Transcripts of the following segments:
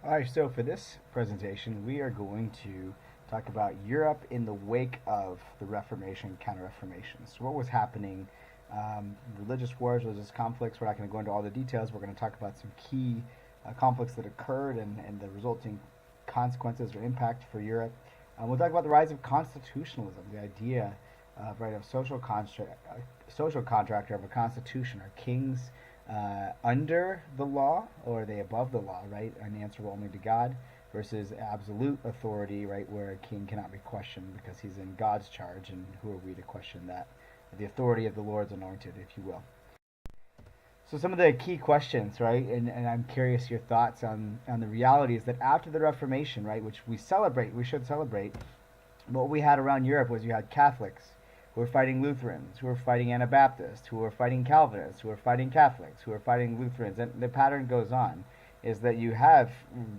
Alright, so for this presentation, we are going to talk about Europe in the wake of the Reformation, Counter-Reformation. So what was happening, religious wars, religious conflicts. We're not going to go into all the details. We're going to talk about some key conflicts that occurred and the resulting consequences or impact for Europe. We'll talk about the rise of constitutionalism, the idea of social contractor of a constitution. Are kings under the law, or are they above the law, right? Unanswerable only to God, versus absolute authority, right, where a king cannot be questioned because he's in God's charge, and who are we to question that? The authority of the Lord's anointed, if you will. So some of the key questions, right, and I'm curious your thoughts on the reality is that after the Reformation, right, which we should celebrate, what we had around Europe was you had Catholics who were fighting Lutherans, who were fighting Anabaptists, who were fighting Calvinists, who were fighting Catholics, who were fighting Lutherans, and the pattern goes on, is that you have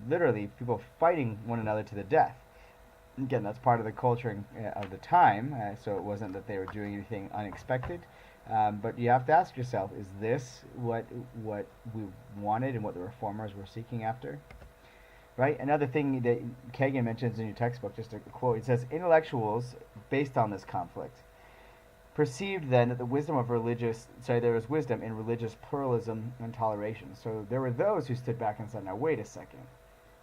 literally people fighting one another to the death. Again, that's part of the culture of the time, so it wasn't that they were doing anything unexpected. But you have to ask yourself, is this what we wanted and what the reformers were seeking after? Right? Another thing that Kagan mentions in your textbook, just a quote, it says, intellectuals, based on this conflict, perceived then that there was wisdom in religious pluralism and toleration. So there were those who stood back and said, now wait a second.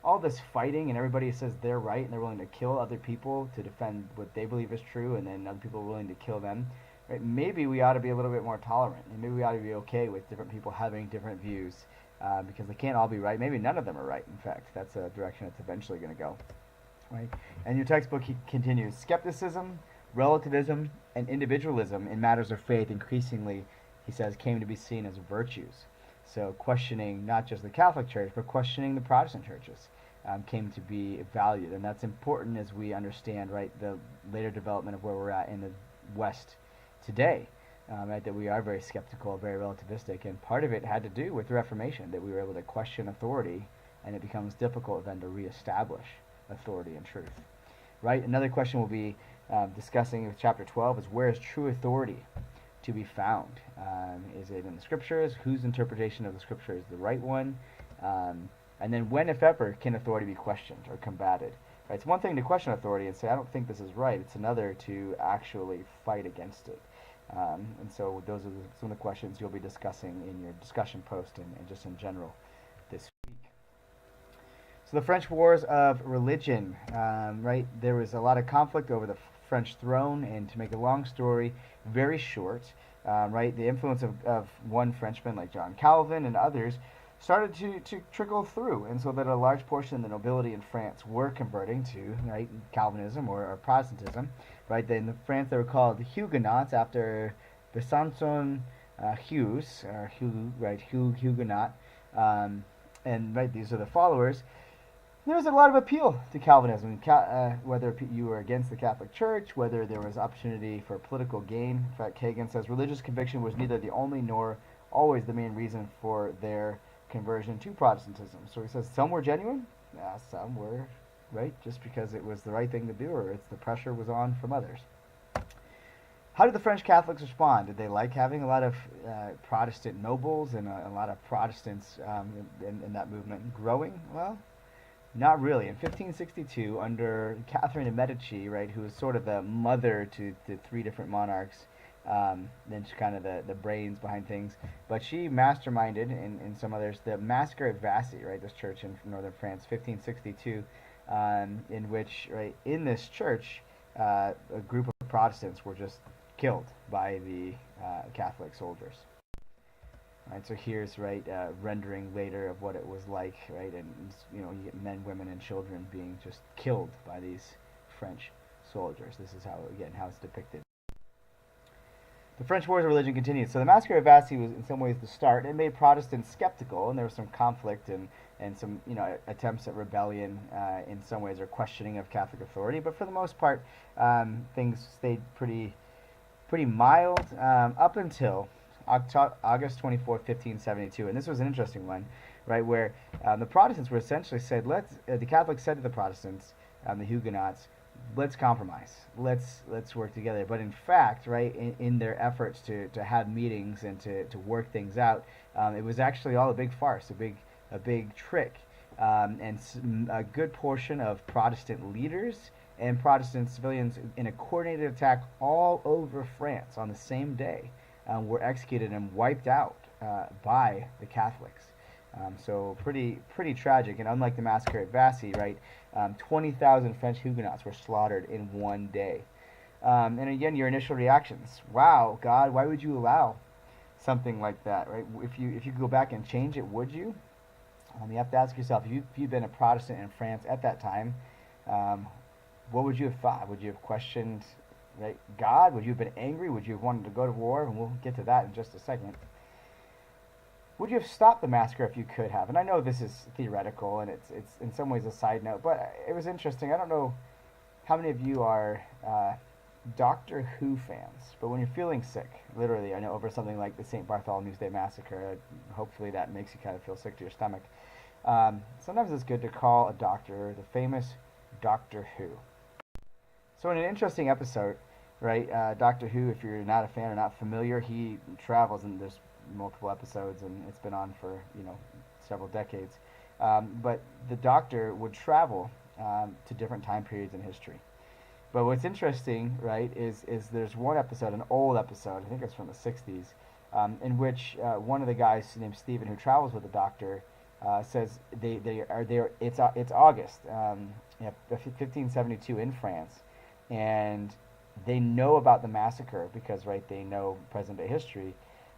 All this fighting and everybody says they're right and they're willing to kill other people to defend what they believe is true, and then other people are willing to kill them. Right? Maybe we ought to be a little bit more tolerant, and maybe we ought to be okay with different people having different views, because they can't all be right. Maybe none of them are right, in fact. That's a direction it's eventually going to go. Right? And your textbook continues, skepticism, relativism, and individualism in matters of faith increasingly, he says, came to be seen as virtues. So questioning not just the Catholic Church, but questioning the Protestant churches came to be valued. And that's important as we understand, right, the later development of where we're at in the West today, right, that we are very skeptical, very relativistic, and part of it had to do with the Reformation, that we were able to question authority, and it becomes difficult then to reestablish authority and truth. Right? Another question we'll be discussing with chapter 12 is, where is true authority to be found? Is it in the Scriptures? Whose interpretation of the Scripture is the right one? And then when, if ever, can authority be questioned or combated? Right? It's one thing to question authority and say, I don't think this is right. It's another to actually fight against it. And so those are some of the questions you'll be discussing in your discussion post and just in general this week. So the French Wars of Religion, right? There was a lot of conflict over the French throne, and to make a long story very short, right, the influence of one Frenchman like John Calvin and others started to trickle through, and so that a large portion of the nobility in France were converting to, right, Calvinism or Protestantism. Right, in France they were called Huguenots after Besançon Hughes, or Huguenot, and right, these are the followers. There was a lot of appeal to Calvinism, whether you were against the Catholic Church, whether there was opportunity for political gain. In fact, Kagan says religious conviction was neither the only nor always the main reason for their conversion to Protestantism. So he says some were genuine, some were, right, just because it was the right thing to do, or it's the pressure was on from others. How did the French Catholics respond? Did they like having a lot of Protestant nobles and a lot of Protestants in that movement growing? Well, not really. In 1562, under Catherine de Medici, right, who was sort of the mother to the three different monarchs, then she's kind of the brains behind things, but she masterminded, and some others, the Massacre at Vassy, right, this church in northern France, 1562, in which, right, in this church, a group of Protestants were just killed by the Catholic soldiers. Right, so here's, right, rendering later of what it was like, right, and you get men, women, and children being just killed by these French soldiers. This is how it's depicted. The French Wars of Religion continued. So the Massacre of Vassy was in some ways the start. It made Protestants skeptical, and there was some conflict and some attempts at rebellion in some ways, or questioning of Catholic authority. But for the most part, things stayed pretty mild up until August 24, 1572, and this was an interesting one, right, where the Protestants were essentially said, the Catholics said to the Protestants, the Huguenots, let's compromise, let's work together. But in fact, right, in their efforts to have meetings and to work things out, it was actually all a big farce, a big trick, a good portion of Protestant leaders and Protestant civilians in a coordinated attack all over France on the same day were executed and wiped out by the Catholics. So pretty tragic. And unlike the massacre at Vassy, right, 20,000 French Huguenots were slaughtered in one day. And again, your initial reactions: wow, God, why would you allow something like that, right? If you could go back and change it, would you? You have to ask yourself, if you'd been a Protestant in France at that time, what would you have thought? Would you have questioned, right, God? Would you have been angry? Would you have wanted to go to war? And we'll get to that in just a second. Would you have stopped the massacre if you could have? And I know this is theoretical, and it's in some ways a side note, but it was interesting. I don't know how many of you are Doctor Who fans, but when you're feeling sick, literally, I know, over something like the St. Bartholomew's Day massacre, hopefully that makes you kind of feel sick to your stomach. Sometimes it's good to call a doctor, the famous Doctor Who. So in an interesting episode, right, Doctor Who, if you're not a fan or not familiar, he travels, and there's multiple episodes, and it's been on for, several decades. But the Doctor would travel to different time periods in history. But what's interesting, right, is there's one episode, an old episode, I think it's from the 60s, in which one of the guys named Stephen, who travels with the Doctor, says it's August, 1572 in France, and they know about the massacre because, right, they know present day history.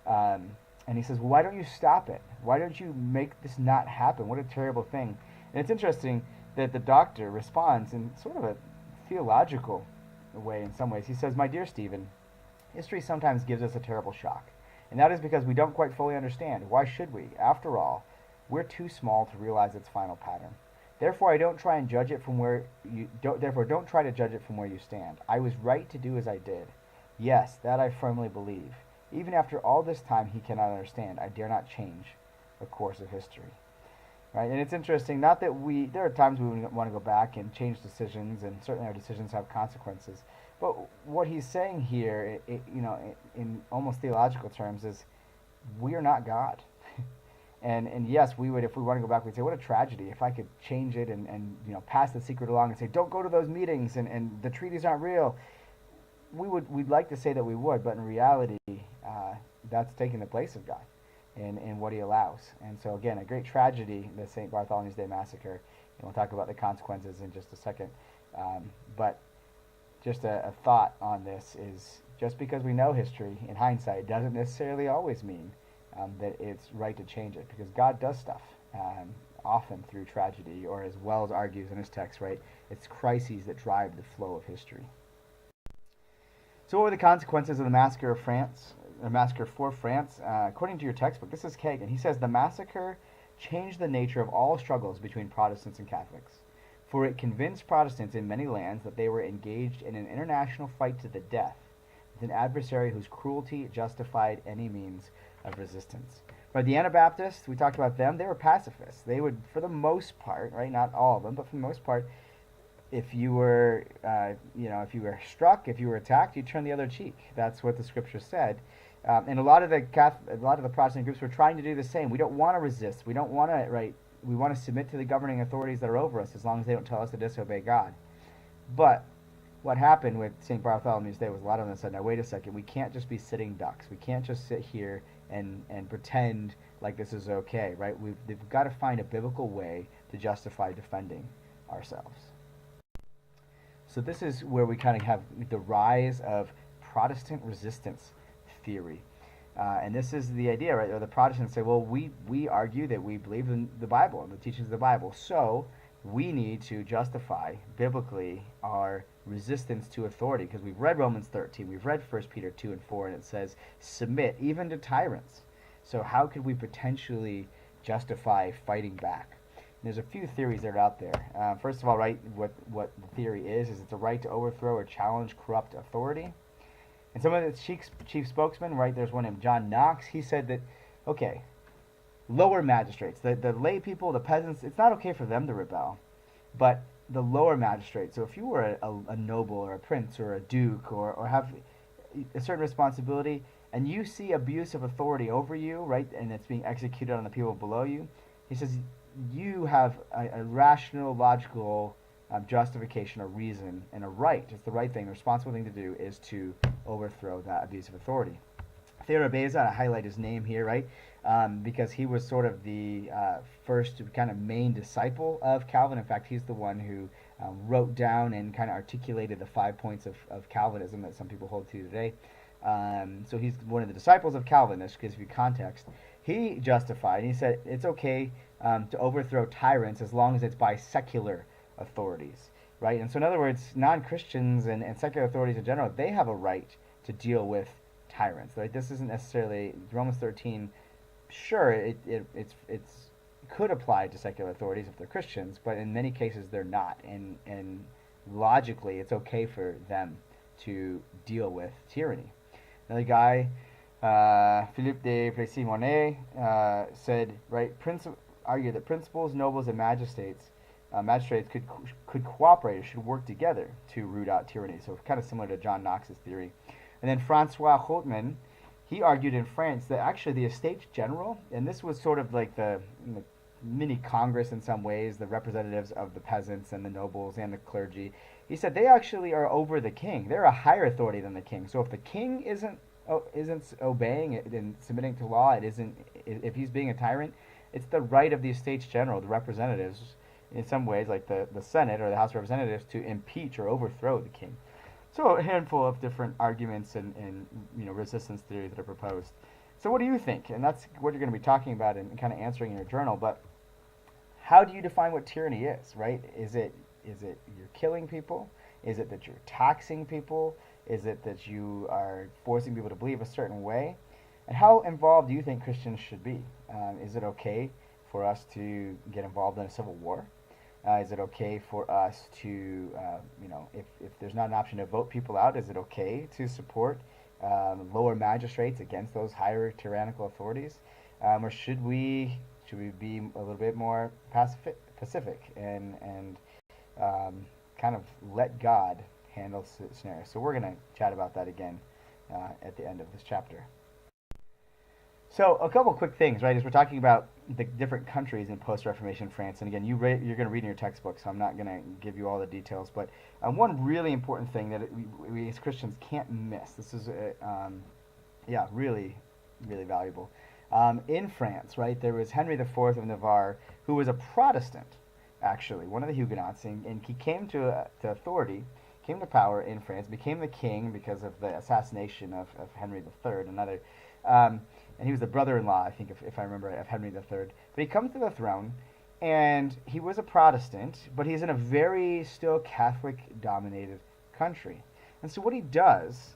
And he says, well, why don't you stop it? Why don't you make this not happen? What a terrible thing. And it's interesting that the Doctor responds in sort of a theological way in some ways. He says, my dear Stephen, history sometimes gives us a terrible shock. And that is because we don't quite fully understand. Why should we? After all, we're too small to realize its final pattern. Therefore, don't try to judge it from where you stand. I was right to do as I did. Yes, that I firmly believe. Even after all this time, he cannot understand. I dare not change the course of history. Right? And it's interesting, not that there are times we want to go back and change decisions, and certainly our decisions have consequences. But what he's saying here, in almost theological terms, is we are not God. And yes, we would, if we want to go back, we'd say, what a tragedy. If I could change it and pass the secret along and say, don't go to those meetings, and the treaties aren't real. We'd like to say that we would, but in reality, that's taking the place of God in what he allows. And so again, a great tragedy, the St. Bartholomew's Day massacre. And we'll talk about the consequences in just a second. But just a thought on this is, just because we know history in hindsight doesn't necessarily always mean that it's right to change it, because God does stuff often through tragedy, or as Wells argues in his text, right, it's crises that drive the flow of history. So what were the consequences of the massacre of France, the massacre for France? According to your textbook, this is Kagan. He says, the massacre changed the nature of all struggles between Protestants and Catholics, for it convinced Protestants in many lands that they were engaged in an international fight to the death with an adversary whose cruelty justified any means of resistance. But the Anabaptists, we talked about them, they were pacifists. They would, for the most part, right, not all of them, but for the most part, if you were, if you were struck, if you were attacked, you turn the other cheek. That's what the scripture said. And a lot of the Protestant groups were trying to do the same. We don't want to resist. We don't want to, right? We want to submit to the governing authorities that are over us, as long as they don't tell us to disobey God. But what happened with St. Bartholomew's Day was a lot of them said, now wait a second, we can't just be sitting ducks. We can't just sit here and pretend like this is okay, right? They've got to find a biblical way to justify defending ourselves. So this is where we kind of have the rise of Protestant resistance theory. And this is the idea, right? Or the Protestants say, well, we argue that we believe in the Bible and the teachings of the Bible, so we need to justify biblically our resistance to authority, because we've read Romans 13, we've read 1 Peter 2 and 4, and it says, submit even to tyrants. So how could we potentially justify fighting back? There's a few theories that are out there. First of all, right, what the theory is it's a right to overthrow or challenge corrupt authority. And some of the chief spokesmen, right, there's one named John Knox, he said that, okay, lower magistrates, the lay people, the peasants, it's not okay for them to rebel, but the lower magistrates, so if you were a noble or a prince or a duke or have a certain responsibility, and you see abuse of authority over you, right, and it's being executed on the people below you, he says, you have a rational, logical justification, a reason, and a right. It's the right thing. The responsible thing to do is to overthrow that abuse of authority. Theodore Beza, I highlight his name here, right? Because he was sort of the first kind of main disciple of Calvin. In fact, he's the one who wrote down and kind of articulated the 5 points of Calvinism that some people hold to today. So he's one of the disciples of Calvin. This gives you context. He justified, he said it's okay to overthrow tyrants as long as it's by secular authorities, right? And so in other words, non-Christians and secular authorities in general, they have a right to deal with tyrants, right? This isn't necessarily Romans 13. Sure, it's could apply to secular authorities if they're Christians, but in many cases they're not, and logically it's okay for them to deal with tyranny. Another guy, Philippe de Plessis-Mornay, said, right, argued that principals, nobles, and magistrates could cooperate or should work together to root out tyranny. So kind of similar to John Knox's theory. And then Francois Holtmann, he argued in France that actually the Estates General, and this was sort of like the mini Congress in some ways, the representatives of the peasants and the nobles and the clergy, he said they actually are over the king. They're a higher authority than the king. So if the king isn't obeying it and submitting to law, if he's being a tyrant, it's the right of the Estates General, the representatives, in some ways, like the Senate or the House of Representatives, to impeach or overthrow the king. So a handful of different arguments and resistance theories that are proposed. So what do you think? And that's what you're going to be talking about and kind of answering in your journal. But how do you define what tyranny is, right? Is it you're killing people? Is it that you're taxing people? Is it that you are forcing people to believe a certain way? And how involved do you think Christians should be? Is it okay for us to get involved in a civil war? Is it okay for us to, if there's not an option to vote people out, is it okay to support lower magistrates against those higher tyrannical authorities? Or should we be a little bit more pacific and kind of let God handle scenarios? So we're going to chat about that again at the end of this chapter. So a couple quick things, right, as we're talking about the different countries in post-Reformation France. And again, you're going to read in your textbook, so I'm not going to give you all the details. But one really important thing that we as Christians can't miss, this is, really, really valuable. In France, right, there was Henry IV of Navarre, who was a Protestant, actually, one of the Huguenots, and he came to authority, came to power in France, became the king because of the assassination of Henry III, another... and he was the brother-in-law, I think, if I remember, of Henry III. But he comes to the throne, and he was a Protestant, but he's in a very still Catholic-dominated country. And so what he does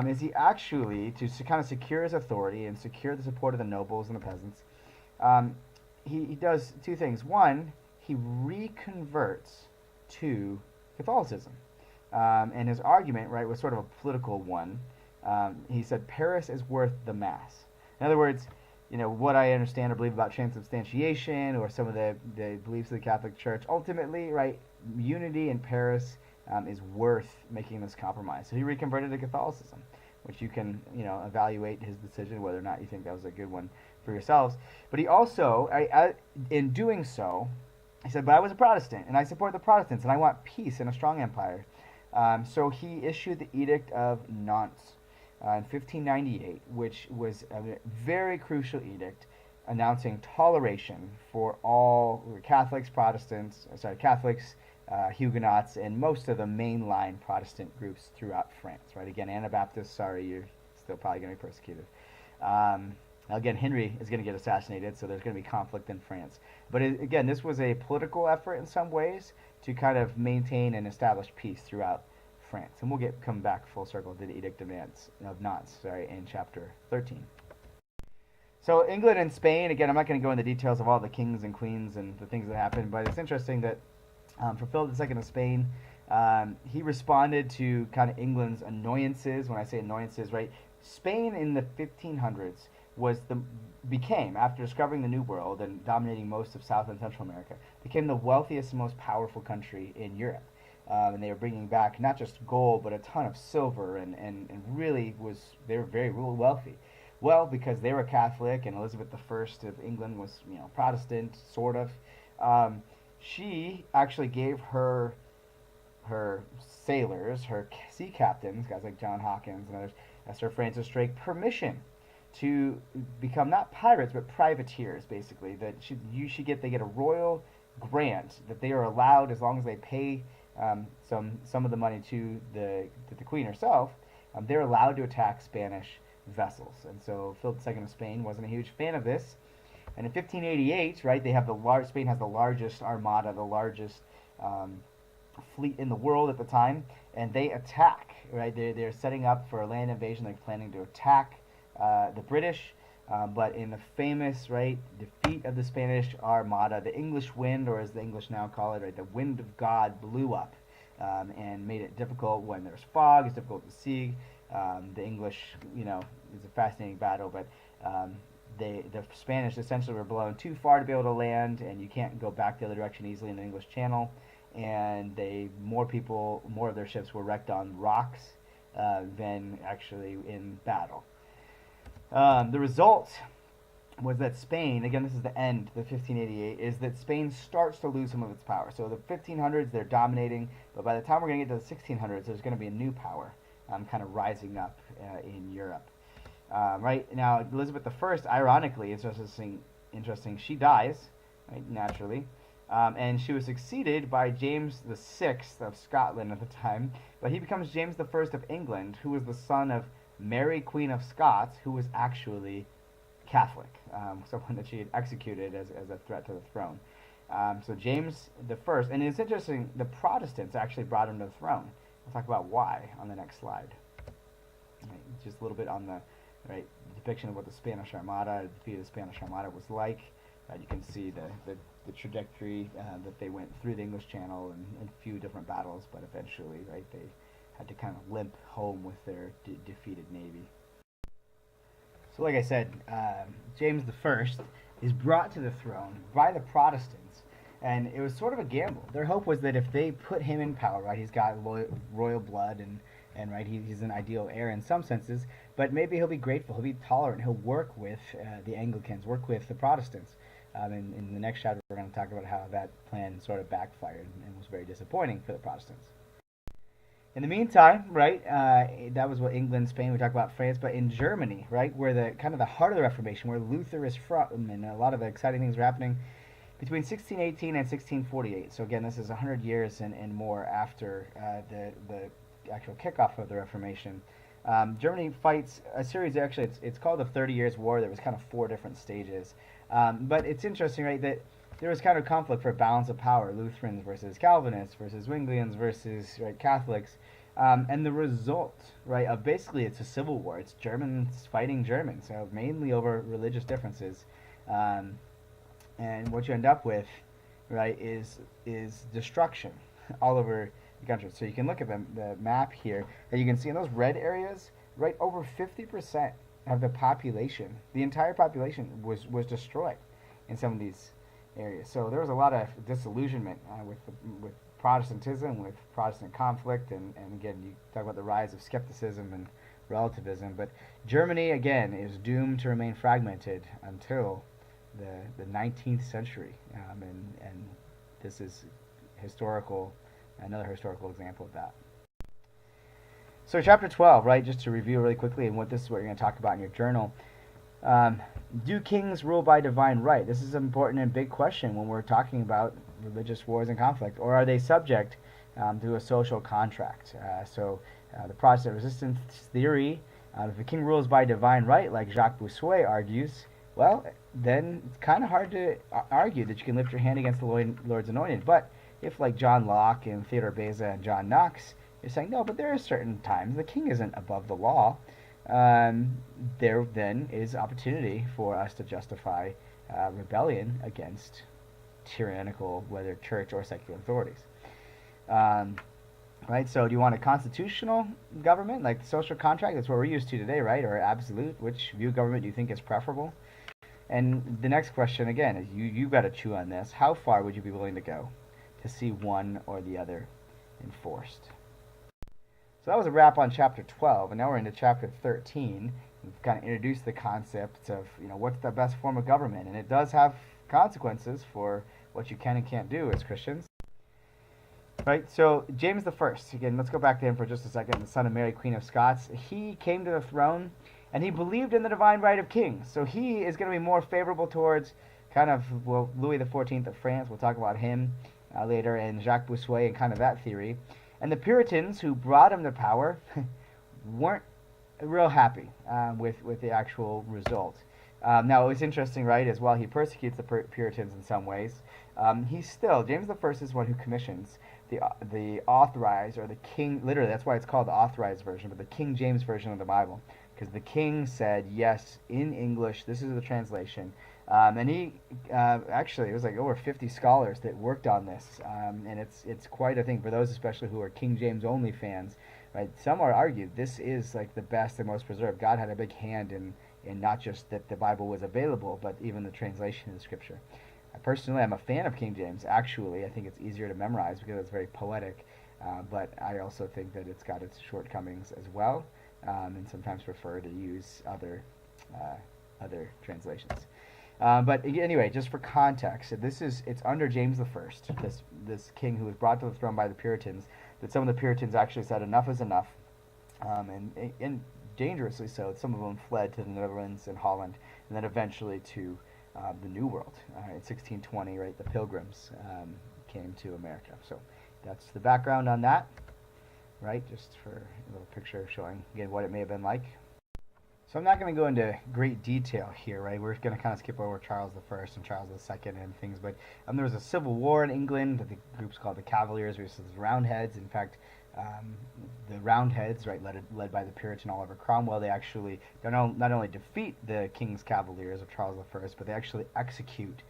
is he actually, to kind of secure his authority and secure the support of the nobles and the peasants, he does two things. One, he reconverts to Catholicism. And his argument, right, was sort of a political one. He said, Paris is worth the Mass. In other words, what I understand or believe about transubstantiation or some of the beliefs of the Catholic Church, ultimately, right, unity in Paris is worth making this compromise. So he reconverted to Catholicism, which you can, evaluate his decision, whether or not you think that was a good one for yourselves. But he also, in doing so, he said, but I was a Protestant, and I support the Protestants, and I want peace and a strong empire. So he issued the Edict of Nantes in 1598, which was a very crucial edict announcing toleration for all Catholics, Huguenots, and most of the mainline Protestant groups throughout France. Right? Again, Anabaptists, sorry, you're still probably going to be persecuted. Again, Henry is going to get assassinated, so there's going to be conflict in France. But again, this was a political effort in some ways to kind of maintain and establish peace throughout France. And we'll come back full circle to the Edict of Nantes, in chapter 13. So England and Spain, again, I'm not going to go into details of all the kings and queens and the things that happened, but it's interesting that for Philip II of Spain, he responded to kind of England's annoyances. When I say annoyances, right, Spain in the 1500s became, after discovering the New World and dominating most of South and Central America, became the wealthiest and most powerful country in Europe. And they were bringing back not just gold, but a ton of silver, and really they were very wealthy. Well, because they were Catholic and Elizabeth I of England was, Protestant, sort of. Um, she actually gave her sailors, her sea captains, guys like John Hawkins and others, Sir Francis Drake, permission to become not pirates but privateers, basically. That they get a royal grant that they are allowed, as long as they pay some of the money to the Queen herself. They're allowed to attack Spanish vessels, and so Philip II of Spain wasn't a huge fan of this. And in 1588, right, Spain has the largest armada, the largest fleet in the world at the time, and they attack. Right, they're setting up for a land invasion. They're planning to attack the British, but in the famous defeat of the Spanish Armada, the English wind, or as the English now call it, the wind of God, blew up and made it difficult when there's fog. It's difficult to see. The English, is a fascinating battle, but the Spanish essentially were blown too far to be able to land, and you can't go back the other direction easily in the English Channel. And more of their ships were wrecked on rocks than actually in battle. The result was that Spain, again, this is the end, the 1588, is that Spain starts to lose some of its power. So the 1500s, they're dominating, but by the time we're going to get to the 1600s, there's going to be a new power kind of rising up in Europe. Right now, Elizabeth I, ironically, it's interesting. She dies, right, naturally, and she was succeeded by James VI of Scotland at the time, but he becomes James I of England, who was the son of Mary, Queen of Scots, who was actually Catholic, someone that she had executed as a threat to the throne. So James I, and it's interesting, the Protestants actually brought him to the throne. We'll talk about why on the next slide. Right, just a little bit on the depiction of what the Spanish Armada, the defeat of the Spanish Armada was like. You can see the trajectory that they went through the English Channel in a few different battles, but eventually, they had to kind of limp home with their defeated navy. So like I said, James I is brought to the throne by the Protestants, and it was sort of a gamble. Their hope was that if they put him in power, he's got royal blood, and he's an ideal heir in some senses, but maybe he'll be grateful, he'll be tolerant, he'll work with the Anglicans, work with the Protestants. In the next chapter, we're going to talk about how that plan sort of backfired and was very disappointing for the Protestants. In the meantime, that was what England, Spain, we talked about France, but in Germany, where the kind of the heart of the Reformation, where Luther is from, and a lot of the exciting things are happening between 1618 and 1648. So again, this is 100 years and more after the actual kickoff of the Reformation. Germany fights a series, actually, it's called the 30 Years' War. There was kind of 4 different stages. But it's interesting, that there was kind of conflict for balance of power, Lutherans versus Calvinists versus Zwinglians versus Catholics. And the result, of basically it's a civil war. It's Germans fighting Germans, so mainly over religious differences. And what you end up with, is destruction all over the country. So you can look at the map here, and you can see in those red areas, over 50% of the population, the entire population was destroyed in some of these areas. So there was a lot of disillusionment with Protestantism, with Protestant conflict, and again, you talk about the rise of skepticism and relativism. But Germany, again, is doomed to remain fragmented until the 19th century, and this is another historical example of that. So chapter 12, just to review really quickly, and this is what you're going to talk about in your journal. Do kings rule by divine right? This is an important and big question when we're talking about religious wars and conflict. Or are they subject to a social contract? The Protestant resistance theory, if a king rules by divine right, like Jacques Bossuet argues, well, then it's kind of hard to argue that you can lift your hand against the Lord's anointed. But if, like John Locke and Theodore Beza and John Knox, you're saying, no, but there are certain times the king isn't above the law, there then is opportunity for us to justify rebellion against tyrannical, whether church or secular authorities. So do you want a constitutional government, like the social contract? That's what we're used to today, or absolute? Which view of government do you think is preferable? And the next question, again, is you've got to chew on this. How far would you be willing to go to see one or the other enforced? So that was a wrap on chapter 12, and now we're into chapter 13, we've kind of introduced the concept of, what's the best form of government, and it does have consequences for what you can and can't do as Christians. Right, so James the First, again, let's go back to him for just a second, the son of Mary, Queen of Scots. He came to the throne, and he believed in the divine right of kings. So he is going to be more favorable towards kind of, Louis the 14th of France. We'll talk about him later, and Jacques Bossuet and kind of that theory. And the Puritans who brought him to power weren't real happy with the actual result. Now, it's interesting, right, as while he persecutes the Puritans in some ways, he's still, James the First is one who commissions the authorized, or the king, literally, that's why it's called the authorized version, but the King James version of the Bible, because the king said, yes, in English, this is the translation. And he, actually, it was like over 50 scholars that worked on this, and it's quite a thing for those especially who are King James only fans, right? Some are argued this is like the best and most preserved. God had a big hand in not just that the Bible was available, but even the translation of the Scripture. Personally, I'm a fan of King James. Actually, I think it's easier to memorize because it's very poetic, but I also think that it's got its shortcomings as well, and sometimes prefer to use other translations. But anyway, just for context, it's under James the First, this king who was brought to the throne by the Puritans, that some of the Puritans actually said enough is enough, and dangerously so. Some of them fled to the Netherlands and Holland, and then eventually to the New World. In 1620, right, the Pilgrims came to America. So that's the background on that, right, just for a little picture showing, again, what it may have been like. So I'm not going to go into great detail here, right? We're going to kind of skip over Charles I and Charles II and things, but there was a civil war in England that the group's called the Cavaliers versus the Roundheads. In fact, the Roundheads, right, led by the Puritan Oliver Cromwell, they actually not only defeat the King's Cavaliers of Charles I, but they actually execute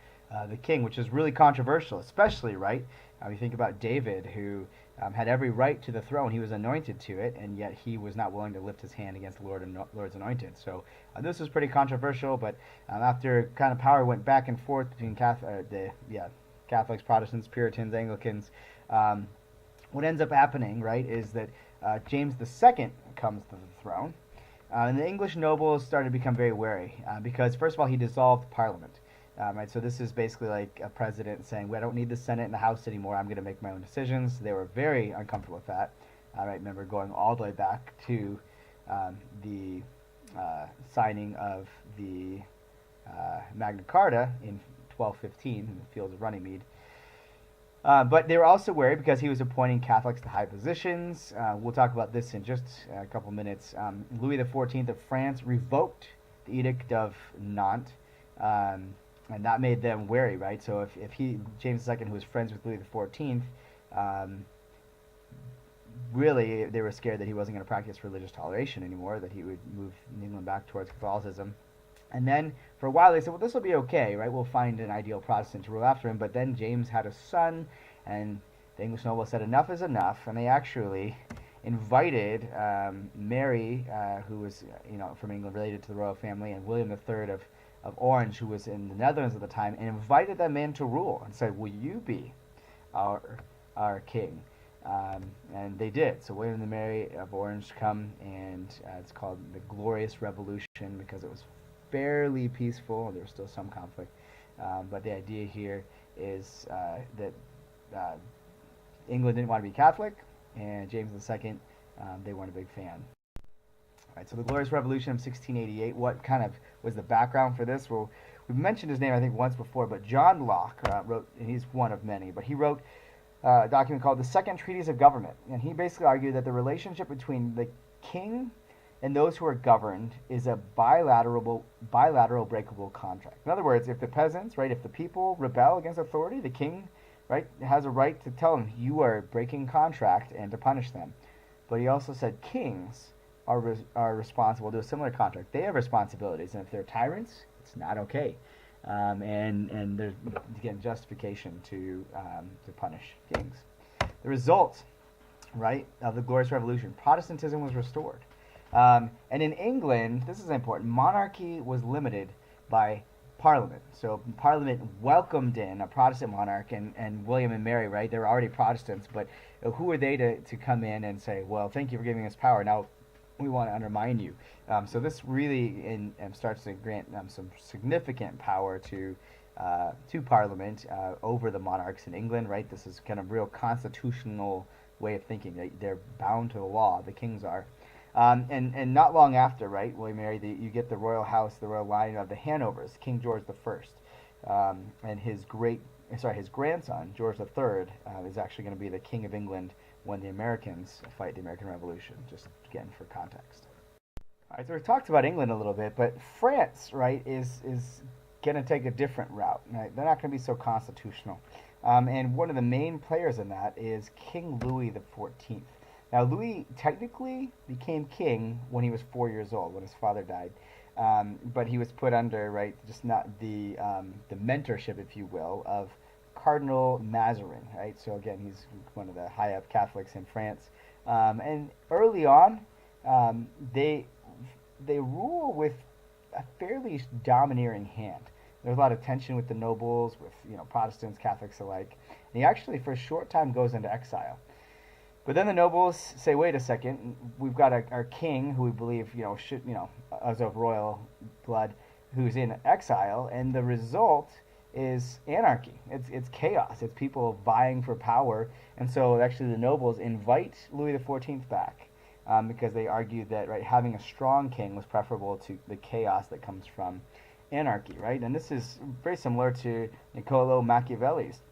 the king, which is really controversial, especially, right? You think about David, who had every right to the throne. He was anointed to it, and yet he was not willing to lift his hand against the Lord's anointed. So this was pretty controversial, but after kind of power went back and forth between Catholics, Protestants, Puritans, Anglicans, what ends up happening, right, is that James II comes to the throne, and the English nobles started to become very wary because, first of all, he dissolved Parliament. Right, so this is basically like a president saying, well, I don't need the Senate and the House anymore. I'm going to make my own decisions. They were very uncomfortable with that. I remember going all the way back to the signing of the Magna Carta in 1215 in the fields of Runnymede. But they were also wary because he was appointing Catholics to high positions. We'll talk about this in just a couple minutes. Louis XIV of France revoked the Edict of Nantes, and that made them wary, right? So if James II, who was friends with Louis XIV, really they were scared that he wasn't going to practice religious toleration anymore, that he would move England back towards Catholicism. And then for a while they said, well, this will be okay, right? We'll find an ideal Protestant to rule after him. But then James had a son, and the English nobles said enough is enough, and they actually invited Mary, who was from England, related to the royal family, and William III of Orange, who was in the Netherlands at the time, and invited them in to rule and said, will you be our king? And they did. So William and Mary of Orange come, and it's called the Glorious Revolution because it was fairly peaceful. There was still some conflict. But the idea here is that England didn't want to be Catholic, and James II, they weren't a big fan. Right, so the Glorious Revolution of 1688, what kind of was the background for this? Well, we've mentioned his name, I think, once before, but John Locke wrote, and he's one of many, but he wrote a document called the Second Treatise of Government, and he basically argued that the relationship between the king and those who are governed is a bilateral breakable contract. In other words, if the peasants, right, if the people rebel against authority, the king, right, has a right to tell them you are breaking contract and to punish them. But he also said kings are responsible to a similar contract. They have responsibilities, and if they're tyrants, it's not okay. And there's, again, justification to punish kings. The result, right, of the Glorious Revolution, Protestantism was restored. And in England, this is important, monarchy was limited by Parliament. So Parliament welcomed in a Protestant monarch, and William and Mary, right, they were already Protestants, but who were they to come in and say, well, thank you for giving us power. Now, we want to undermine you. So this really starts to grant some significant power to Parliament over the monarchs in England, right? This is kind of real constitutional way of thinking. They're bound to the law, the kings are. And not long after, right, William and Mary, you get the royal house, the royal line of the Hanovers, King George the First, and his grandson George the Third is actually going to be the King of England when the Americans fight the American Revolution. Just again for context. All right, so we've talked about England a little bit, but France, right, is going to take a different route. Right? They're not going to be so constitutional. And one of the main players in that is King Louis the 14th. Now, Louis technically became king when he was 4 years old, when his father died. But he was put under, right, just not the mentorship, if you will, of Cardinal Mazarin, right? So again, he's one of the high up Catholics in France. And early on, they rule with a fairly domineering hand. There's a lot of tension with the nobles, with Protestants, Catholics alike. And he actually, for a short time, goes into exile. But then the nobles say, "Wait a second, we've got our king, who we believe should as of royal blood, who's in exile, and the result is anarchy. It's chaos. It's people vying for power." And so actually the nobles invite Louis XIV back because they argued that having a strong king was preferable to the chaos that comes from anarchy, right? And this is very similar to Niccolo Machiavelli's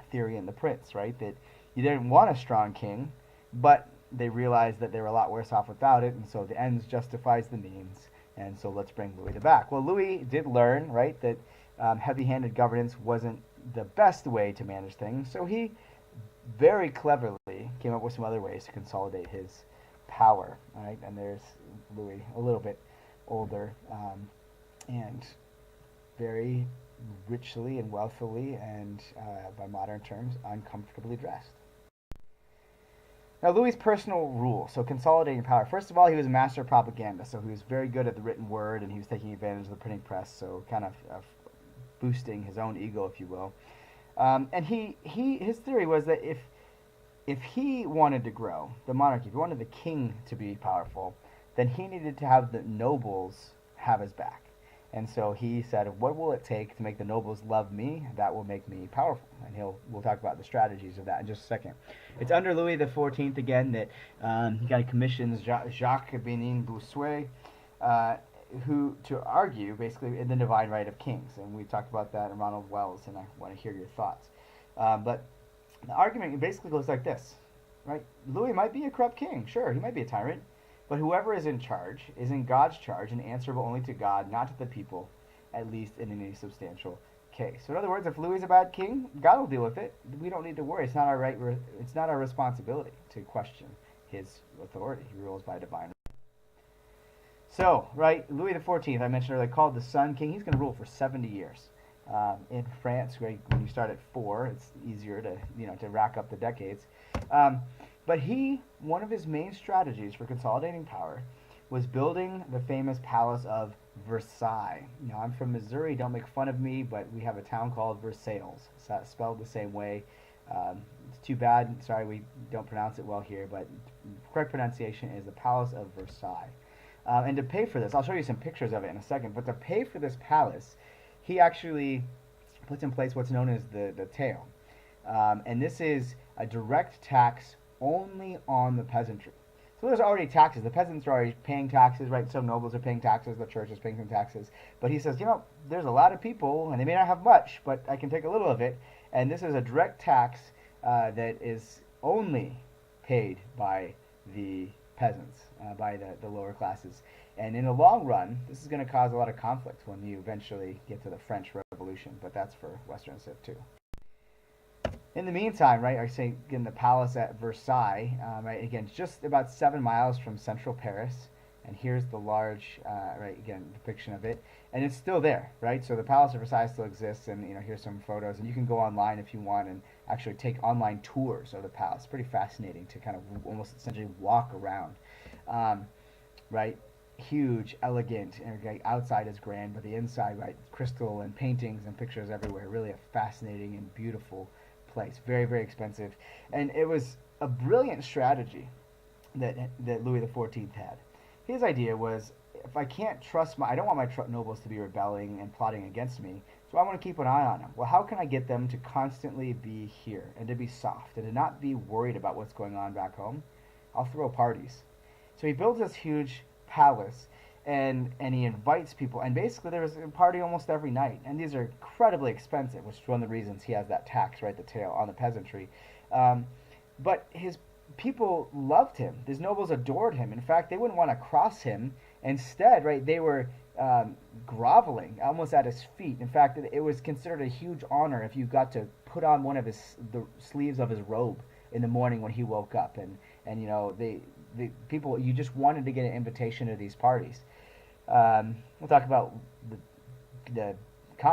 theory in The Prince, right? That you didn't want a strong king, but they realized that they were a lot worse off without it, and so the ends justifies the means, and so let's bring Louis back. Well, Louis did learn, right, that heavy-handed governance wasn't the best way to manage things, so he very cleverly came up with some other ways to consolidate his power, right? And there's Louis, a little bit older, and very richly and wealthily and, by modern terms, uncomfortably dressed. Now, Louis's personal rule, so consolidating power. First of all, he was a master of propaganda, so he was very good at the written word, and he was taking advantage of the printing press, so kind of boosting his own ego, if you will. And his theory was that if he wanted to grow the monarchy, if he wanted the king to be powerful, then he needed to have the nobles have his back. And so he said, what will it take to make the nobles love me? That will make me powerful. And we'll talk about the strategies of that in just a second. It's under Louis XIV again that he kind of commissions Jacques Benin Bossuet to argue basically in the divine right of kings. And we talked about that in Ronald Wells, and I want to hear your thoughts. But the argument basically goes like this, right? Louis might be a corrupt king, sure, he might be a tyrant, but whoever is in charge is in God's charge and answerable only to God, not to the people, at least in any substantial case. So in other words, if Louis is a bad king, God will deal with it. We don't need to worry. It's not our right. It's not our responsibility to question his authority. He rules by divine right. So, right, Louis XIV, I mentioned earlier, called the Sun King. He's going to rule for 70 years. In France, when you start at 4, it's easier to rack up the decades. But one of his main strategies for consolidating power was building the famous Palace of Versailles. I'm from Missouri, don't make fun of me, but we have a town called Versailles. It's spelled the same way. It's too bad, sorry we don't pronounce it well here, but correct pronunciation is the Palace of Versailles. And to pay for this, I'll show you some pictures of it in a second, but to pay for this palace, he actually puts in place what's known as the taille. And this is a direct tax only on the peasantry. So there's already taxes. The peasants are already paying taxes, right? Some nobles are paying taxes, the church is paying some taxes. But he says, there's a lot of people, and they may not have much, but I can take a little of it. And this is a direct tax that is only paid by the peasants, by the lower classes. And in the long run, this is going to cause a lot of conflict when you eventually get to the French Revolution, but that's for Western Civ too. In the meantime, right, I say again the palace at Versailles, right, again, just about 7 miles from central Paris, and here's the large, right, again, depiction of it, and it's still there, right, so the Palace of Versailles still exists, and, here's some photos, and you can go online if you want and actually take online tours of the palace. It's pretty fascinating to kind of almost essentially walk around, right, huge, elegant, and okay, outside is grand, but the inside, right, crystal and paintings and pictures everywhere, really a fascinating and beautiful place. Very, very expensive. And it was a brilliant strategy that Louis XIV had. his idea was, if I can't trust I don't want my nobles to be rebelling and plotting against me, so I want to keep an eye on them. Well, how can I get them to constantly be here and to be soft and to not be worried about what's going on back home? I'll throw parties. So he builds this huge palace, and he invites people, and basically there was a party almost every night, and these are incredibly expensive, which is one of the reasons he has that tax, right, the tail on the peasantry. Um, but his people loved him. His nobles adored him. In fact, they wouldn't want to cross him. Instead, right, they were groveling almost at his feet. In fact, it was considered a huge honor if you got to put on one of the sleeves of his robe in the morning when he woke up, and you know the people, you just wanted to get an invitation to these parties. We'll talk about the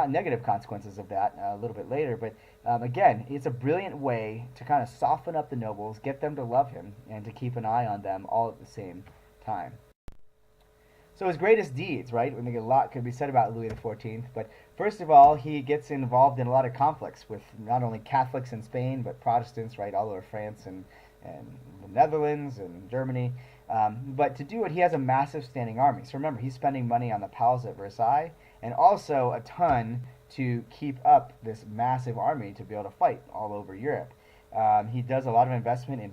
negative consequences of that a little bit later, but again, it's a brilliant way to kind of soften up the nobles, get them to love him, and to keep an eye on them all at the same time. So his greatest deeds, right? I think a lot could be said about Louis XIV, but first of all, he gets involved in a lot of conflicts with not only Catholics in Spain, but Protestants, right, all over France and the Netherlands and Germany. But to do it, he has a massive standing army. So remember, he's spending money on the palace at Versailles, and also a ton to keep up this massive army to be able to fight all over Europe. He does a lot of investment in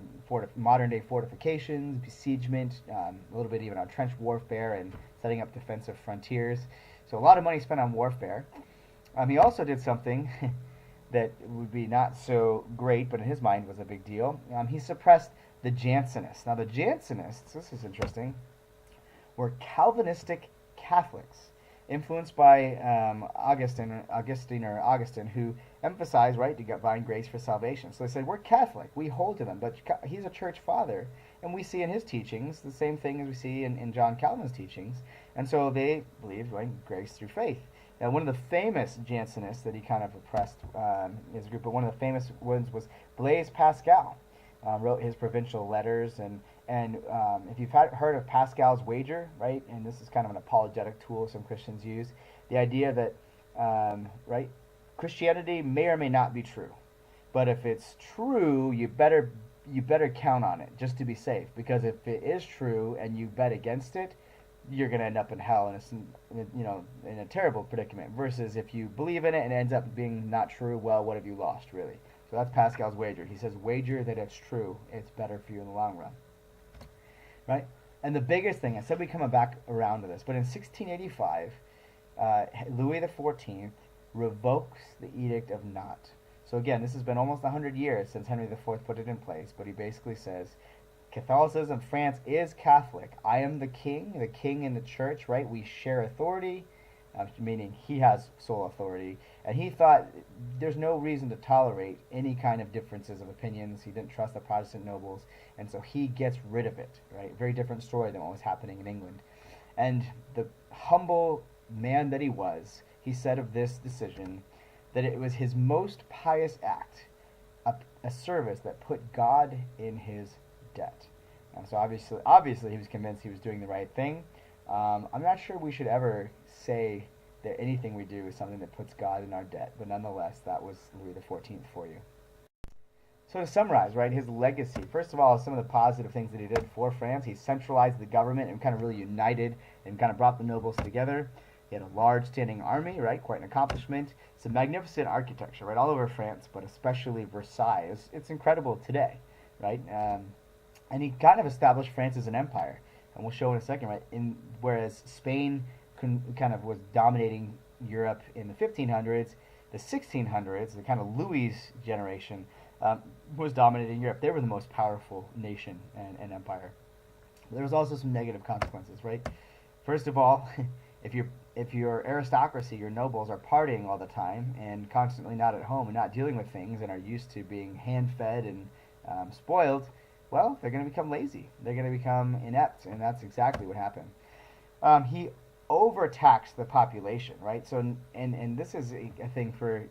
modern-day fortifications, besiegement, a little bit even on trench warfare and setting up defensive frontiers. So a lot of money spent on warfare. He also did something that would be not so great, but in his mind was a big deal. He suppressed the Jansenists. Now the Jansenists, this is interesting, were Calvinistic Catholics influenced by Augustine, who emphasized, right, to divine grace for salvation. So they said, we're Catholic, we hold to them, but he's a church father, and we see in his teachings the same thing as we see in John Calvin's teachings, and so they believed, right, grace through faith. Now, one of the famous Jansenists that he kind of oppressed his group, but one of the famous ones was Blaise Pascal. Wrote his provincial letters, and if you've heard of Pascal's wager, right, and this is kind of an apologetic tool some Christians use, the idea that, right, Christianity may or may not be true, but if it's true, you better count on it just to be safe, because if it is true and you bet against it, you're going to end up in hell in a terrible predicament. Versus if you believe in it and it ends up being not true, well, what have you lost, really? So that's Pascal's wager. He says, wager that it's true. It's better for you in the long run. Right? And the biggest thing, I said we come back around to this, but in 1685, Louis XIV revokes the Edict of Nantes. So again, this has been almost 100 years since Henry IV put it in place, but he basically says, Catholicism, France is Catholic. I am the king in the church, right? We share authority, meaning he has sole authority, and he thought there's no reason to tolerate any kind of differences of opinions. He didn't trust the Protestant nobles, and so he gets rid of it, right? Very different story than what was happening in England. And the humble man that he was, he said of this decision that it was his most pious act, a service that put God in his debt. So obviously he was convinced he was doing the right thing. I'm not sure we should ever say that anything we do is something that puts God in our debt, but nonetheless, that was Louis XIV for you. So to summarize, right, his legacy, first of all, some of the positive things that he did for France. He centralized the government and kind of really united and kind of brought the nobles together. He had a large standing army, right, quite an accomplishment. It's a magnificent architecture, right, all over France, but especially Versailles. It's incredible today, right? And he kind of established France as an empire, and we'll show in a second, right? Whereas Spain kind of was dominating Europe in the 1500s, the 1600s, the kind of Louis generation, was dominating Europe. They were the most powerful nation and empire. There was also some negative consequences, right? First of all, if your aristocracy, your nobles, are partying all the time and constantly not at home and not dealing with things and are used to being hand-fed and spoiled, well, they're going to become lazy. They're going to become inept, and that's exactly what happened. He overtaxed the population, right? So, and this is a thing for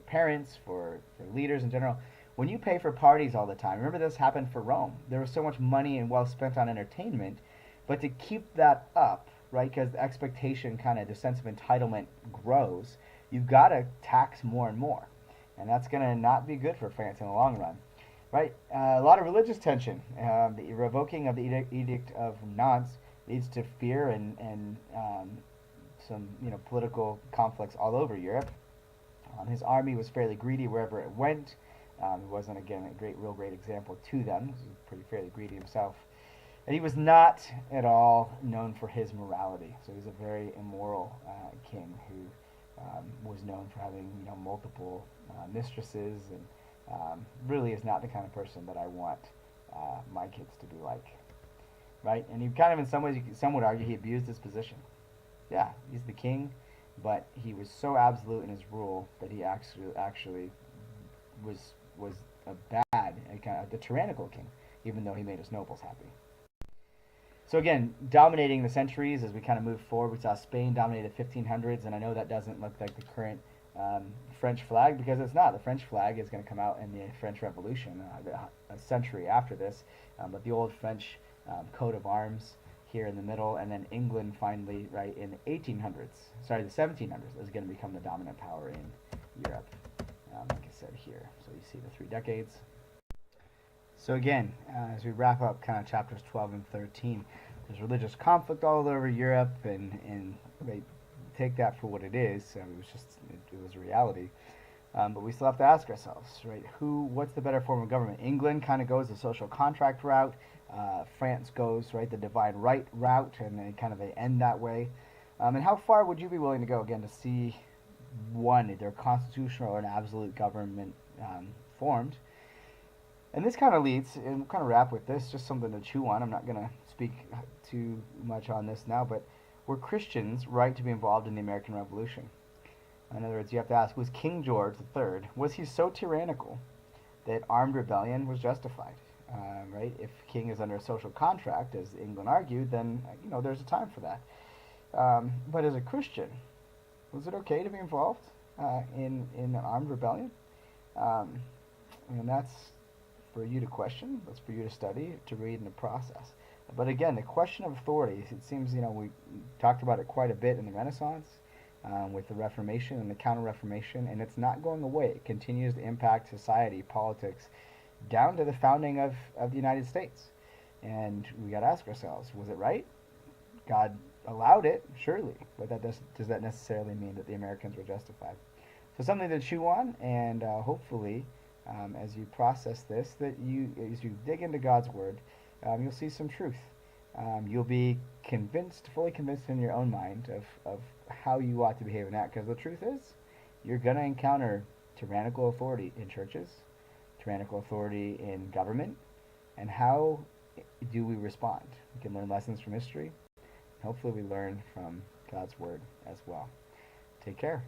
parents, for leaders in general. When you pay for parties all the time, remember this happened for Rome. There was so much money and wealth spent on entertainment, but to keep that up, right? Because the expectation, kind of the sense of entitlement grows. You've got to tax more and more, and that's going to not be good for France in the long run. Right, a lot of religious tension. The revoking of the Edict of Nantes leads to fear and some political conflicts all over Europe. His army was fairly greedy wherever it went. He wasn't, again, a real great example to them. He was pretty fairly greedy himself. And he was not at all known for his morality. So he was a very immoral king who was known for having multiple mistresses, and really is not the kind of person that I want my kids to be like. Right? And he kind of, in some ways, some would argue he abused his position. Yeah, he's the king, but he was so absolute in his rule that he actually was a bad, a tyrannical king, even though he made his nobles happy. So again, dominating the centuries as we kind of move forward, we saw Spain dominate the 1500s, and I know that doesn't look like the current French flag, because it's not. The French flag is going to come out in the French Revolution a century after this, but the old French coat of arms here in the middle, and then England finally, right, in the 1800s, sorry, the 1700s, is going to become the dominant power in Europe, like I said here. So you see the 3 decades. So again, as we wrap up kind of chapters 12 and 13, there's religious conflict all over Europe, and they take that for what it is. It was a reality. But we still have to ask ourselves, right, what's the better form of government? England kind of goes the social contract route. France goes, right, the divine right route, and they end that way. And how far would you be willing to go, again, to see one, either constitutional or an absolute government formed? And this kind of leads, and we'll kind of wrap with this, just something to chew on. I'm not going to speak too much on this now, but were Christians right to be involved in the American Revolution? In other words, you have to ask, was King George III, was he so tyrannical that armed rebellion was justified? Right? If king is under a social contract, as England argued, then there's a time for that. But as a Christian, was it okay to be involved in an armed rebellion? And that's for you to question. That's for you to study, to read, and to process. But again, the question of authority, it seems, we talked about it quite a bit in the Renaissance, with the Reformation and the Counter-Reformation, and it's not going away. It continues to impact society, politics, down to the founding of the United States. And we got to ask ourselves, was it right? God allowed it, surely, but does that necessarily mean that the Americans were justified? So something to chew on, and hopefully, as you process this, as you dig into God's Word, you'll see some truth. You'll be fully convinced in your own mind of how you ought to behave and act, because the truth is, you're going to encounter tyrannical authority in churches, tyrannical authority in government, and how do we respond? We can learn lessons from history. Hopefully we learn from God's Word as well. Take care.